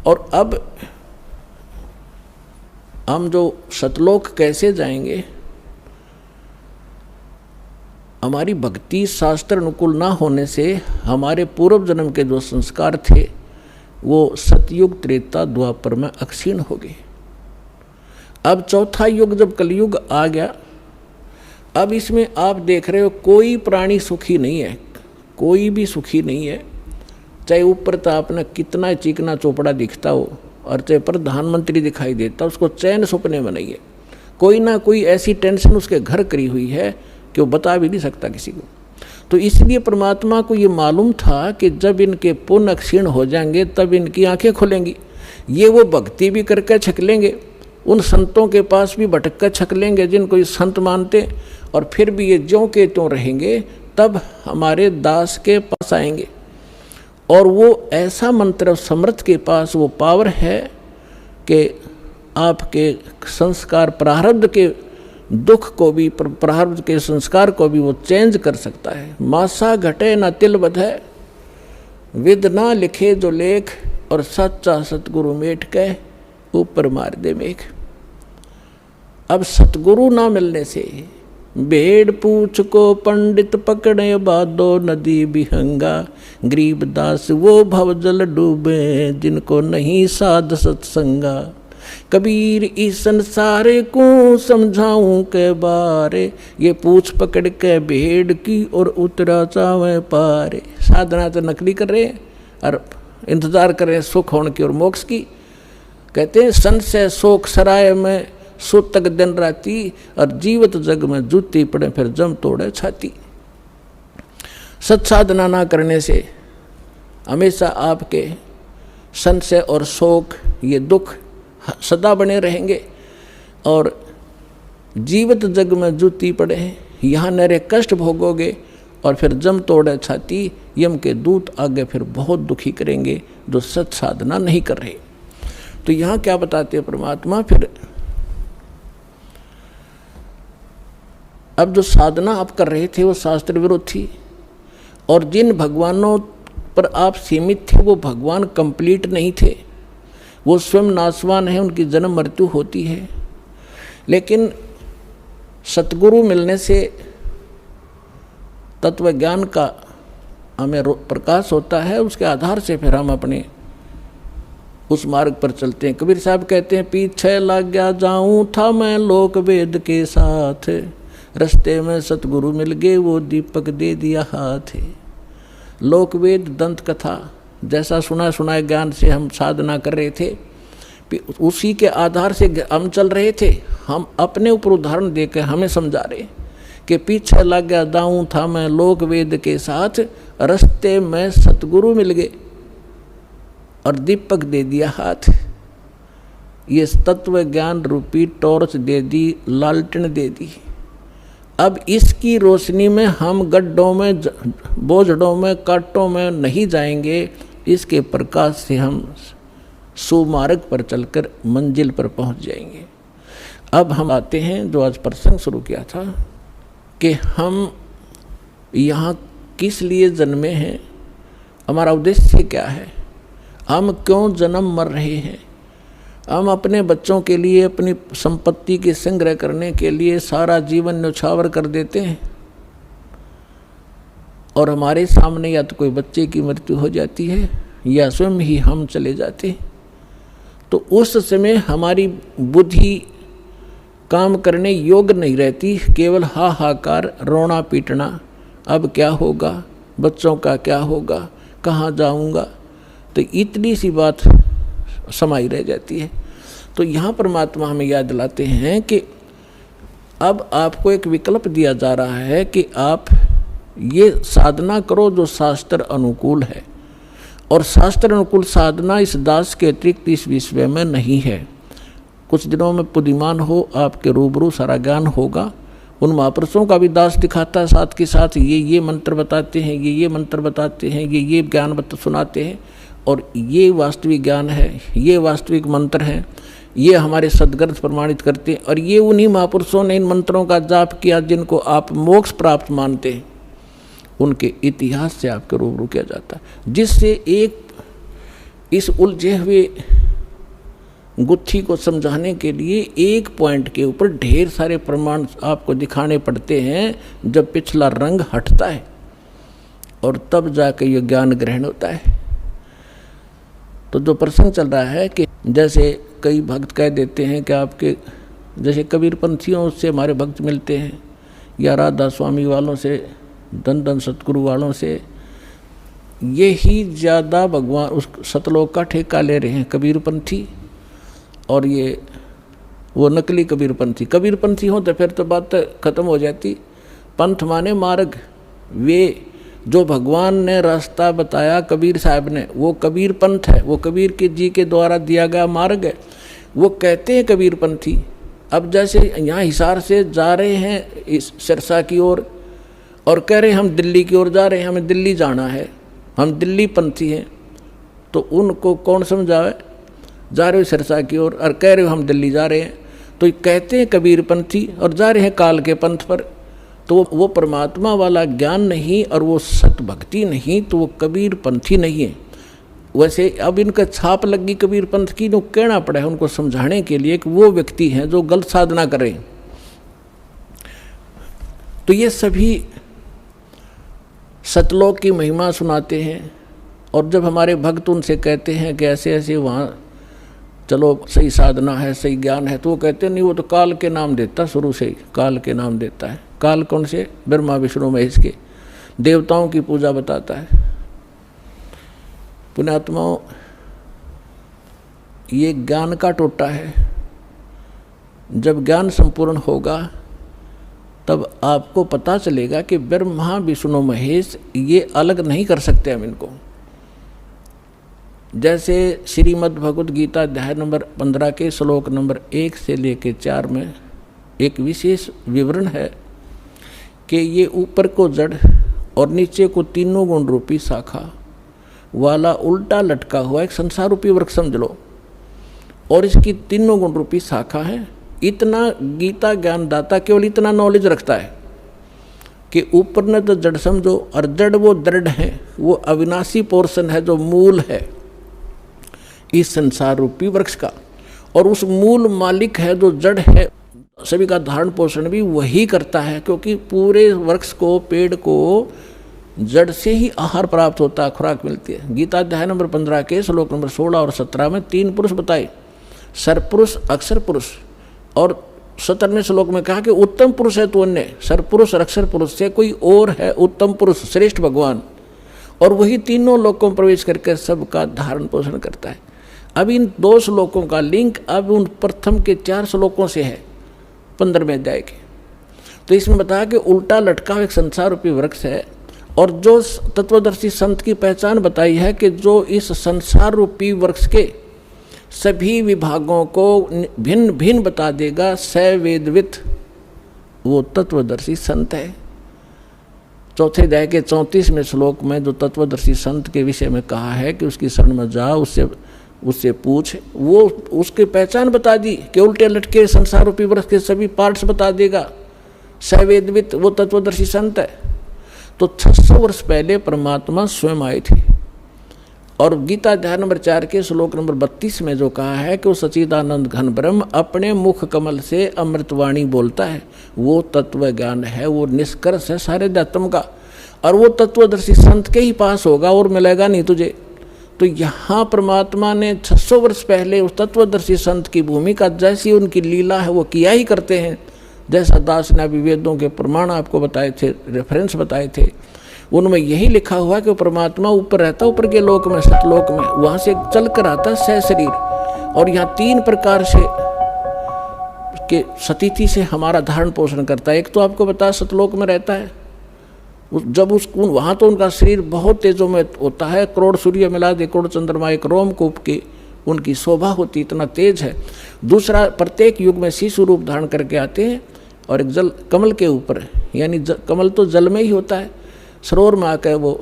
और अब हम जो सतलोक कैसे जाएंगे, हमारी भक्ति शास्त्र अनुकूल ना होने से हमारे पूर्व जन्म के जो संस्कार थे वो सतयुग त्रेता द्वापर में अक्षीण हो गए। अब चौथा युग जब कलयुग आ गया, अब इसमें आप देख रहे हो कोई प्राणी सुखी नहीं है, कोई भी सुखी नहीं है। चाहे ऊपर तो आपने कितना चिकना चोपड़ा दिखता हो और चाहे प्रधानमंत्री दिखाई देता, उसको चैन सपने में नहीं है। कोई ना कोई ऐसी टेंशन उसके घर करी हुई है कि वो बता भी नहीं सकता किसी को। तो इसलिए परमात्मा को ये मालूम था कि जब इनके पुण्य क्षीण हो जाएंगे तब इनकी आंखें खुलेंगी। ये वो भक्ति भी करके छक लेंगे, उन संतों के पास भी भटक कर छक लेंगे जिनको ये संत मानते, और फिर भी ये ज्यों के त्यों रहेंगे, तब हमारे दास के पास आएंगे। और वो ऐसा मंत्र समर्थ के पास वो पावर है कि आपके संस्कार प्रारब्ध के दुख को भी, प्रारब्ध के संस्कार को भी वो चेंज कर सकता है। मासा घटे न तिल बधै, विद ना लिखे जो लेख, और सच्चा सतगुरु मेट के ऊपर मार दे मेघ। अब सतगुरु ना मिलने से भेड़ पूछ को पंडित पकड़े बादो नदी बिहंगा, गरीब दास वो भवजल डूबे जिनको नहीं साध सत्संगा। कबीर इस संसारे को समझाऊं के बारे, ये पूछ पकड़ के भेड़ की और उतरा चावे पारे। साधना तो नकली कर रहे हैं और इंतजार कर रहे हैं सुख होने की और मोक्ष की। कहते हैं संशय शोक सराय में सुतक दिन राती, और जीवत जग में जूती पड़े फिर जम तोड़े छाती। सत्साधना ना करने से हमेशा आपके संशय और शोक, ये दुख सदा बने रहेंगे, और जीवित जग में जूती पड़े यहाँ नरे कष्ट भोगोगे, और फिर जम तोड़े छाती, यम के दूत आगे फिर बहुत दुखी करेंगे जो सत साधना नहीं कर रहे। तो यहाँ क्या बताते हैं परमात्मा, फिर अब जो साधना आप कर रहे थे वो शास्त्र विरुद्ध थी, और जिन भगवानों पर आप सीमित थे वो भगवान कंप्लीट नहीं थे, वो स्वयं नाशवान है, उनकी जन्म मृत्यु होती है। लेकिन सतगुरु मिलने से तत्व ज्ञान का हमें प्रकाश होता है, उसके आधार से फिर हम अपने उस मार्ग पर चलते हैं। कबीर साहब कहते हैं, पीछे लग गया जाऊं था मैं लोक वेद के साथ, रास्ते में सतगुरु मिल गए वो दीपक दे दिया हाथ। लोक वेद दंत कथा जैसा सुना सुनाए ज्ञान से हम साधना कर रहे थे, उसी के आधार से हम चल रहे थे। हम अपने ऊपर उदाहरण देकर हमें समझा रहे कि पीछे लग गया दाऊं था मैं लोक वेद के साथ, रास्ते में सतगुरु मिल गए और दीपक दे दिया हाथ। ये तत्व ज्ञान रूपी टॉर्च दे दी, लालटेन दे दी। अब इसकी रोशनी में हम गड्ढों में, बोझड़ों में, कांटों में नहीं जाएंगे, इसके प्रकाश से हम सुमार्ग पर चलकर मंजिल पर पहुंच जाएंगे। अब हम आते हैं जो आज प्रसंग शुरू किया था कि हम यहाँ किस लिए जन्मे हैं, हमारा उद्देश्य क्या है, हम क्यों जन्म मर रहे हैं। हम अपने बच्चों के लिए, अपनी संपत्ति के संग्रह करने के लिए सारा जीवन न्यौछावर कर देते हैं, और हमारे सामने या तो कोई बच्चे की मृत्यु हो जाती है या स्वयं ही हम चले जाते हैं। तो उस समय हमारी बुद्धि काम करने योग्य नहीं रहती, केवल हाहाकार, रोना पीटना, अब क्या होगा, बच्चों का क्या होगा, कहाँ जाऊँगा, तो इतनी सी बात समाई रह जाती है। तो यहाँ परमात्मा हमें याद दिलाते हैं कि अब आपको एक विकल्प दिया जा रहा है कि आप ये साधना करो जो शास्त्र अनुकूल है, और शास्त्र अनुकूल साधना इस दास के अतिरिक्त इस विश्व में नहीं है। कुछ दिनों में बुद्धिमान हो आपके रूबरू सारा ज्ञान होगा। उन महापुरुषों का भी दास दिखाता है, साथ के साथ ये मंत्र बताते हैं, ये मंत्र बताते हैं, ये ज्ञान सुनाते हैं, और ये वास्तविक ज्ञान है, ये वास्तविक मंत्र है, ये हमारे सदग्रंथ प्रमाणित करते हैं। और ये उन्हीं महापुरुषों ने इन मंत्रों का जाप किया जिनको आप मोक्ष प्राप्त मानते हैं, उनके इतिहास से आपके रूबरू किया जाता है, जिससे एक इस उलझे हुए गुत्थी को समझाने के लिए एक पॉइंट के ऊपर ढेर सारे प्रमाण आपको दिखाने पड़ते हैं, जब पिछला रंग हटता है और तब जाकर ये ज्ञान ग्रहण होता है। तो जो प्रसंग चल रहा है कि जैसे कई भक्त कह देते हैं कि आपके जैसे कबीर पंथियों से हमारे भक्त मिलते हैं, या राधा स्वामी वालों से, धन धन सतगुरु वालों से, ये ही ज़्यादा भगवान उस सतलोक का ठेका ले रहे हैं कबीर पंथी, और ये वो नकली कबीर पंथी। कबीर पंथी हो तो फिर तो बात खत्म हो जाती। पंथ माने मार्ग, वे जो भगवान ने रास्ता बताया कबीर साहब ने, वो कबीर पंथ है, वो कबीर के जी के द्वारा दिया गया मार्ग है, वो कहते हैं कबीर पंथी। अब जैसे यहाँ हिसार से जा रहे हैं इस सिरसा की ओर और कह रहे हैं हम दिल्ली की ओर जा रहे हैं, हमें दिल्ली जाना है, हम दिल्ली पंथी हैं, तो उनको कौन समझावे? जा रहे हो सिरसा की ओर और कह रहे हो हम दिल्ली जा रहे हैं, तो कहते हैं कबीर पंथी और जा रहे हैं काल के पंथ पर। तो वो परमात्मा वाला ज्ञान नहीं और वो सत भक्ति नहीं, तो वो कबीर पंथी नहीं है। वैसे अब इनका छाप लगी कबीर पंथ की, तो कहना पड़ा है उनको समझाने के लिए कि वो व्यक्ति हैं जो गलत साधना करें। तो ये सभी सतलोक की महिमा सुनाते हैं, और जब हमारे भक्त उनसे कहते हैं कि ऐसे ऐसे वहाँ चलो सही साधना है, सही ज्ञान है, तो वो कहते नहीं, वो तो काल के नाम देता, शुरू से ही काल के नाम देता है। काल कौन से? ब्रह्मा विष्णु महेश के, देवताओं की पूजा बताता है। पुण्यात्माओं, ये ज्ञान का टोटा है। जब ज्ञान संपूर्ण होगा तब आपको पता चलेगा कि ब्रह्मा विष्णु महेश ये अलग नहीं कर सकते हम इनको। जैसे श्रीमद् भगवद गीता अध्याय नंबर 15 के श्लोक नंबर 1 से लेकर 4 में एक विशेष विवरण है कि ये ऊपर को जड़ और नीचे को तीनों गुण रूपी शाखा वाला उल्टा लटका हुआ एक संसार रूपी वृक्ष समझ लो, और इसकी तीनों गुण रूपी शाखा है। इतना गीता ज्ञानदाता केवल इतना नॉलेज रखता है कि ऊपर ने तो जड़ समझो, और जड़ वो दृढ़ है, वो अविनाशी पोर्शन है जो मूल है इस संसार रूपी वृक्ष का, और उस मूल मालिक है जो जड़ है, सभी का धारण पोषण भी वही करता है, क्योंकि पूरे वृक्ष को, पेड़ को जड़ से ही आहार प्राप्त होता है, खुराक मिलती है। गीता अध्याय नंबर 15 के श्लोक नंबर 16 और 17 में 3 पुरुष बताए, सरपुरुष, अक्षर पुरुष, और 17वें श्लोक में कहा कि उत्तम पुरुष है तो अन्य, सरपुरुष और अक्षर पुरुष से कोई और है उत्तम पुरुष, श्रेष्ठ भगवान, और वही तीनों लोकों में प्रवेश करके सबका धारण पोषण करता है। अब इन 2 श्लोकों का लिंक अब उन प्रथम के 4 श्लोकों से है 15वें अध्याय के। तो इसमें बताया कि उल्टा लटका एक संसार रूपी वृक्ष है, और जो तत्वदर्शी संत की पहचान बताई है कि जो इस संसार रूपी वृक्ष के सभी विभागों को भिन्न भिन्न बता देगा, सवेदवित, वो तत्वदर्शी संत है। चौथे अध्याय के 34वें श्लोक में जो तत्वदर्शी संत के विषय में कहा है कि उसकी शरण में जा, उससे पूछ, वो उसकी पहचान बता दी कि उल्टे लटके संसार रूपी वृक्ष के सभी पार्ट्स बता देगा, सवेदवित, वो तत्वदर्शी संत है। तो 600 वर्ष पहले परमात्मा स्वयं आए थे, और गीता अध्याय नंबर 4 के श्लोक नंबर 32 में जो कहा है कि वो सच्चिदानंद घन ब्रह्म अपने मुख कमल से अमृतवाणी बोलता है, वो तत्व ज्ञान है, वो निष्कर्ष है सारे अध्यात्म का, और वो तत्वदर्शी संत के ही पास होगा और मिलेगा नहीं तुझे। तो यहाँ परमात्मा ने 600 वर्ष पहले उस तत्वदर्शी संत की भूमिका, जैसी उनकी लीला है वो किया ही करते हैं। जैसा दास ने अभी वेदों के प्रमाण आपको बताए थे, रेफरेंस बताए थे, उनमें यही लिखा हुआ कि परमात्मा ऊपर रहता, ऊपर के लोक में, सतलोक में, वहाँ से चल कर आता सह शरीर, और यहाँ 3 प्रकार से के सतिथि से हमारा धारण पोषण करता है। एक तो आपको बता सतलोक में रहता है, जब उसको वहाँ तो उनका शरीर बहुत तेजों में होता है, करोड़ सूर्य मिला दे, करोड़ चंद्रमा एक रोमकूप की उनकी शोभा होती, इतना तेज है। दूसरा, प्रत्येक युग में शिशु रूप धारण करके आते हैं, और एक जल कमल के ऊपर, यानी कमल तो जल में ही होता है, सरोवर में आकर वो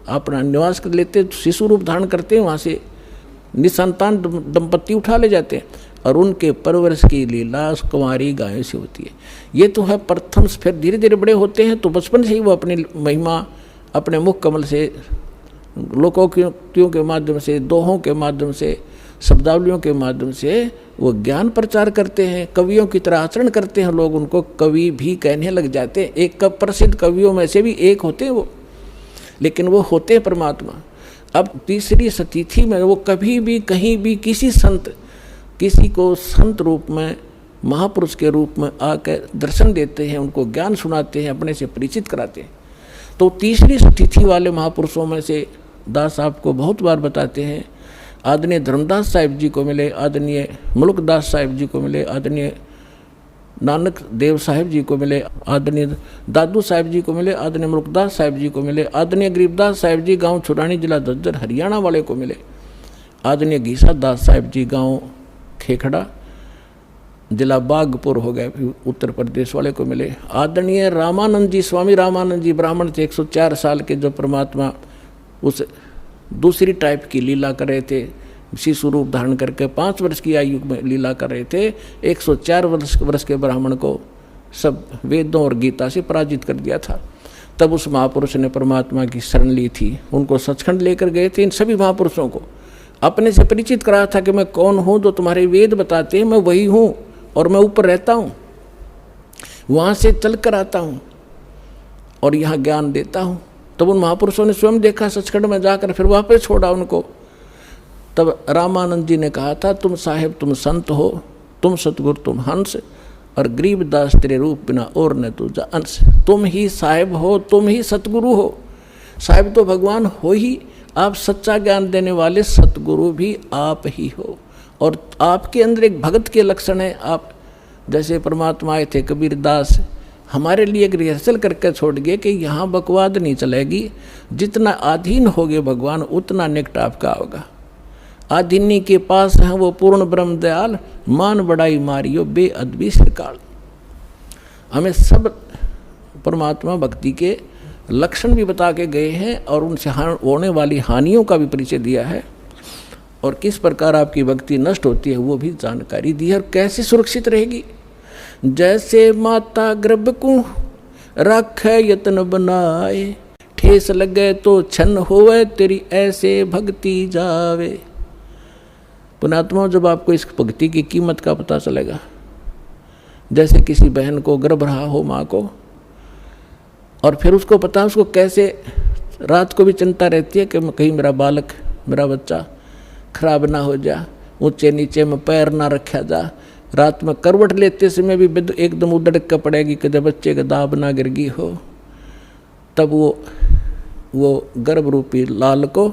अपना निवास कर लेते, शिशु रूप धारण करते हैं, वहाँ से निसंतान दंपत्ति उठा ले जाते हैं, और उनके परवरिश की लीला कुंवारी गायों से होती है। ये तो है प्रथम। फिर धीरे धीरे बड़े होते हैं तो बचपन से ही वो अपनी महिमा अपने मुख कमल से लोकोक्तियों के माध्यम से, दोहों के माध्यम से, शब्दावलियों के माध्यम से वो ज्ञान प्रचार करते हैं, कवियों की तरह आचरण करते हैं। लोग उनको कवि भी कहने लग जाते हैं। एक प्रसिद्ध कवियों में से भी एक होते हैं वो, लेकिन वो होते हैं परमात्मा। अब तीसरी सतिथि में वो कभी भी कहीं भी किसी को संत रूप में, महापुरुष के रूप में आकर दर्शन देते हैं, उनको ज्ञान सुनाते हैं, अपने से परिचित कराते हैं। तो तीसरी सतिथि वाले महापुरुषों में से दास आपको बहुत बार बताते हैं, आदरणीय धर्मदास साहिब जी को मिले, आदरणीय मुल्कदास साहिब जी को मिले, आदरणीय नानक देव साहिब जी को मिले, आदरणीय दादू साहिब जी को मिले, आदरणीय मुल्कदास साहिब जी को मिले, आदरणीय गरीबदास साहिब जी गांव छुरानी जिला झज्जर हरियाणा वाले को मिले, आदरणीय घीसा दास साहिब जी गांव खेखड़ा जिला बागपुर हो गए उत्तर प्रदेश वाले को मिले, आदरणीय रामानंद जी, स्वामी रामानंद जी ब्राह्मण थे, 104 साल के, जो परमात्मा उस दूसरी टाइप की लीला कर रहे थे, शिशु रूप धारण करके 5 वर्ष की आयु में लीला कर रहे थे। 104 वर्ष के ब्राह्मण को सब वेदों और गीता से पराजित कर दिया था। तब उस महापुरुष ने परमात्मा की शरण ली थी, उनको सचखंड लेकर गए थे। इन सभी महापुरुषों को अपने से परिचित कराया था कि मैं कौन हूँ, जो तुम्हारे वेद बताते हैं मैं वही हूँ, और मैं ऊपर रहता हूँ, वहाँ से चल कर आता हूँ और यहाँ ज्ञान देता हूँ। तब उन महापुरुषों ने स्वयं देखा सचखंड में जाकर, फिर वापस छोड़ा उनको। तब रामानंद जी ने कहा था, तुम साहेब तुम संत हो, तुम सतगुरु तुम हंस, और गरीबदास तेरे रूप बिना और न तुझा अंश। तुम ही साहेब हो, तुम ही सतगुरु हो। साहेब तो भगवान हो ही, आप सच्चा ज्ञान देने वाले सतगुरु भी आप ही हो। और आपके अंदर एक भगत के लक्षण है। आप जैसे परमात्मा आए थे कबीरदास, हमारे लिए एक रिहर्सल करके छोड़ गए कि यहाँ बकवाद नहीं चलेगी, जितना अधीन होगे भगवान उतना निकट आपका होगा। आधीनी के पास हैं वो पूर्ण ब्रह्म दयाल, मान बड़ाई मारियो बेअदबी श्रीकाल। हमें सब परमात्मा भक्ति के लक्षण भी बता के गए हैं और उनसे होने वाली हानियों का भी परिचय दिया है, और किस प्रकार आपकी भक्ति नष्ट होती है वो भी जानकारी दी है, और कैसे सुरक्षित रहेगी। जैसे माता गर्भ को रखे यत्न बनाए, ठेस लगे तो छन होवे तेरी ऐसे भक्ति जावे। पुण्यात्मा, जब आपको इस भक्ति की कीमत का पता चलेगा, जैसे किसी बहन को गर्भ रहा हो माँ को, और फिर उसको पता उसको कैसे रात को भी चिंता रहती है कि कहीं मेरा बालक, मेरा बच्चा खराब ना हो जा, ऊंचे नीचे में पैर ना रखा जा, रात में करवट लेते समय भी एकदम उदड़क कर पड़ेगी कि जब बच्चे का दाब ना गिर गई हो। तब वो गर्भ रूपी लाल को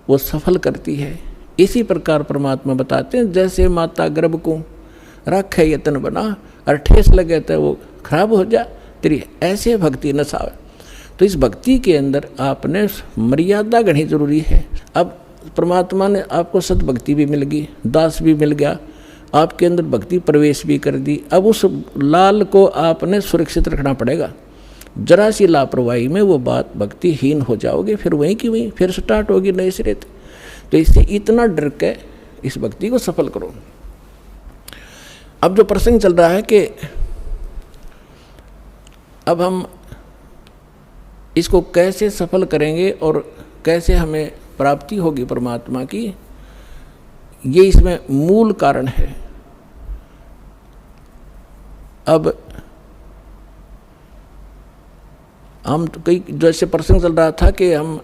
वो सफल करती है। इसी प्रकार परमात्मा बताते हैं, जैसे माता गर्भ को रखे यत्न बना, और ठेस लगे तो वो खराब हो जा, तेरी ऐसे भक्ति न सावे। तो इस भक्ति के अंदर आपने मर्यादा गढ़नी जरूरी है। अब परमात्मा ने आपको सतभक्ति भी मिल गई, दास भी मिल गया, आपके अंदर भक्ति प्रवेश भी कर दी। अब उस लाल को आपने सुरक्षित रखना पड़ेगा। जरा सी लापरवाही में वो बात भक्तिहीन हो जाओगे, फिर वहीं की वहीं फिर स्टार्ट होगी नए सिरे। तो इससे इतना डर के इस भक्ति को सफल करो। अब जो प्रसंग चल रहा है कि अब हम इसको कैसे सफल करेंगे और कैसे हमें प्राप्ति होगी परमात्मा की, ये इसमें मूल कारण है। अब हम तो कई जैसे प्रसंग चल रहा था कि हम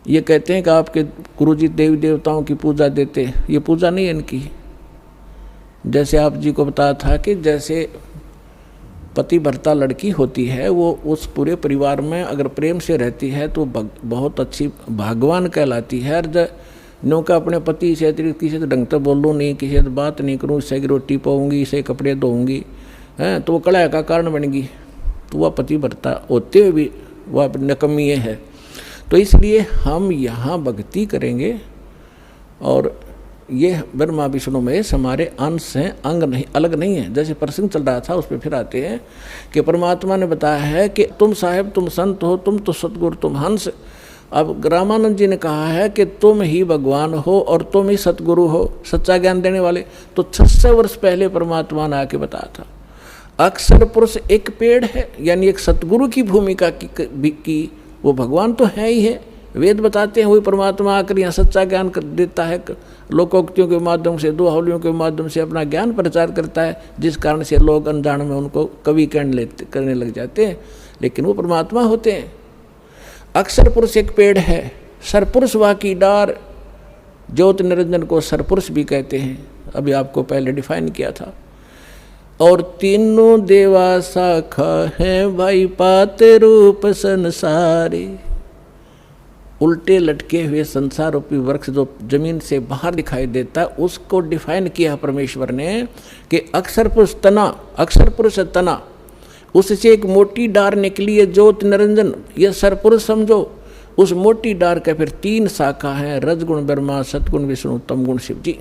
ये कहते हैं कि आपके गुरुजी देवी देवताओं की पूजा देते, ये पूजा नहीं है इनकी। जैसे आप जी को बताया था कि जैसे पति भर्ता लड़की होती है, वो उस पूरे परिवार में अगर प्रेम से रहती है तो बहुत अच्छी भाग्यवान कहलाती है। और नो का अपने पति से अतिरिक्त किसी से ढंग से बोलूँ नहीं, किसी से बात नहीं करूँ, इससे की रोटी पाऊँगी, इससे कपड़े धोऊँगी, हैं तो वो कलह का कारण बनेगी। तो वह पति भर्ता होते हुए भी वह नकमी है। तो इसलिए हम यहाँ भक्ति करेंगे, और ये ब्रह्मा विष्णु महेश हमारे अंश हैं, अंग नहीं, अलग नहीं है। जैसे प्रसंग चल रहा था उस पर फिर आते हैं कि परमात्मा ने बताया है कि तुम साहेब तुम संत हो, तुम तो सतगुरु तुम हंस। अब रामानंद जी ने कहा है कि तुम ही भगवान हो और तुम ही सतगुरु हो, सच्चा ज्ञान देने वाले। तो 600 वर्ष पहले परमात्मा ने आके बताया था। अक्षर पुरुष एक पेड़ है, यानी एक सतगुरु की भूमिका की वो भगवान तो है ही है। वेद बताते हैं वही परमात्मा आकर यहाँ सच्चा ज्ञान देता है, लोकोक्तियों के माध्यम से, दोहावलियों के माध्यम से अपना ज्ञान प्रचार करता है, जिस कारण से लोग अनजान में उनको कवि करने लग जाते हैं, लेकिन वो परमात्मा होते हैं। अक्षर पुरुष एक पेड़ है, सरपुरुष वा की डार, ज्योति निरंजन को सरपुरुष भी कहते हैं, अभी आपको पहले डिफाइन किया था। और तीनों देवा शाखा हैं भाई पाते रूप संसारे, उल्टे लटके हुए संसार रूपी वृक्ष जो जमीन से बाहर दिखाई देता है, उसको डिफाइन किया परमेश्वर ने कि अक्षर पुरुष तना, अक्षर पुरुष तना, उससे एक मोटी डार निकली है ज्योति निरंजन, यह सरपुरुष समझो। उस मोटी डार के फिर 3 शाखा हैं, रजगुण ब्रह्मा, सतगुण विष्णु, तमगुण शिव जी।